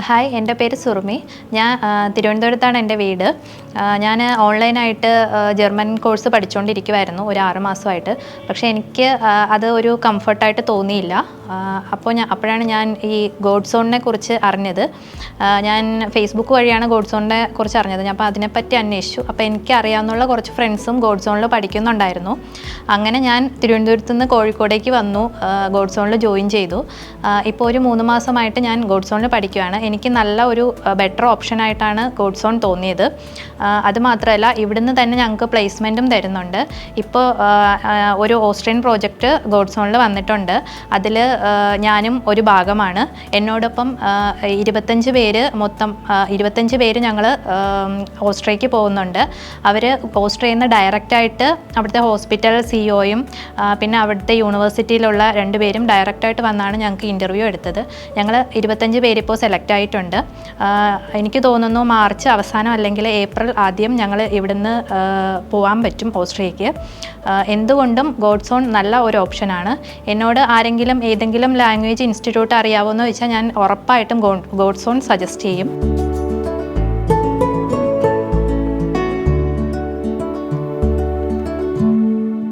Hi, എൻ്റെ പേര് സുറുമി. ഞാൻ തിരുവനന്തപുരത്താണ് എൻ്റെ വീട്. ഞാൻ ഓൺലൈനായിട്ട് ജർമ്മൻ കോഴ്സ് പഠിച്ചുകൊണ്ടിരിക്കുമായിരുന്നു ഒരു 6 മാസമായിട്ട്. പക്ഷേ എനിക്ക് അത് ഒരു കംഫർട്ടായിട്ട് തോന്നിയില്ല. അപ്പോഴാണ് ഞാൻ ഈ ഗോഡ് സോണിനെ കുറിച്ച് അറിഞ്ഞത്. ഞാൻ ഫേസ്ബുക്ക് വഴിയാണ് ഗോഡ് സോണിനെ കുറിച്ച് അറിഞ്ഞത്. ഞാൻ അപ്പോൾ അതിനെപ്പറ്റി അന്വേഷിച്ചു. അപ്പോൾ എനിക്ക് അറിയാവുന്ന കുറച്ച് ഫ്രണ്ട്സും ഗോഡ് സോണിൽ പഠിക്കുന്നുണ്ടായിരുന്നു. അങ്ങനെ ഞാൻ തിരുവനന്തപുരത്ത് നിന്ന് കോഴിക്കോടേക്ക് വന്നു, ഗോഡ് സോണിൽ ജോയിൻ ചെയ്തു. ഇപ്പോൾ ഒരു 3 മാസമായിട്ട് ഞാൻ ഗോഡ് സോണിൽ പഠിക്കുകയാണ്. എനിക്ക് നല്ല ഒരു ബെറ്റർ ഓപ്ഷനായിട്ടാണ് ഗോഡ് സോൺ തോന്നിയത്. അതുമാത്രമല്ല, ഇവിടുന്ന് തന്നെ ഞങ്ങൾക്ക് പ്ലേസ്മെൻറ്റും തരുന്നുണ്ട്. ഇപ്പോൾ ഒരു ഓസ്ട്രിയൻ പ്രോജക്റ്റ് ഗോഡ് സോണിൽ വന്നിട്ടുണ്ട്. അതിൽ ഞാനും ഒരു ഭാഗമാണ്. എന്നോടൊപ്പം 25 പേര്, മൊത്തം 25 പേര് ഞങ്ങൾ ഓസ്ട്രിയയ്ക്ക് പോകുന്നുണ്ട്. അവർ ഓസ്ട്രിയയിൽ നിന്ന് ഡയറക്റ്റായിട്ട് അവിടുത്തെ ഹോസ്പിറ്റൽ സിഇഒയും പിന്നെ അവിടുത്തെ യൂണിവേഴ്സിറ്റിയിലുള്ള 2 പേരും ഡയറക്റ്റായിട്ട് വന്നാണ് ഞങ്ങൾക്ക് ഇൻ്റർവ്യൂ എടുത്തത്. ഞങ്ങൾ 25 പേര് ഇപ്പോൾ സെലക്ട് ആയിട്ടുണ്ട്. എനിക്ക് തോന്നുന്നു മാർച്ച് അവസാനം അല്ലെങ്കിൽ ഏപ്രിൽ ആദ്യം ഞങ്ങൾ ഇവിടുന്ന് പോകാൻ പറ്റും ഓസ്ട്രിയയ്ക്ക്. എന്തുകൊണ്ടും ഗോഡ് സോൺ നല്ല ഒരു ഓപ്ഷനാണ്. എന്നോട് ആരെങ്കിലും ഏതെങ്കിലും ലാംഗ്വേജ് ഇൻസ്റ്റിറ്റ്യൂട്ട് അറിയാമോ എന്ന് ചോദിച്ചാൽ ഞാൻ ഉറപ്പായിട്ടും ഗോഡ് സോൺ സജസ്റ്റ് ചെയ്യും.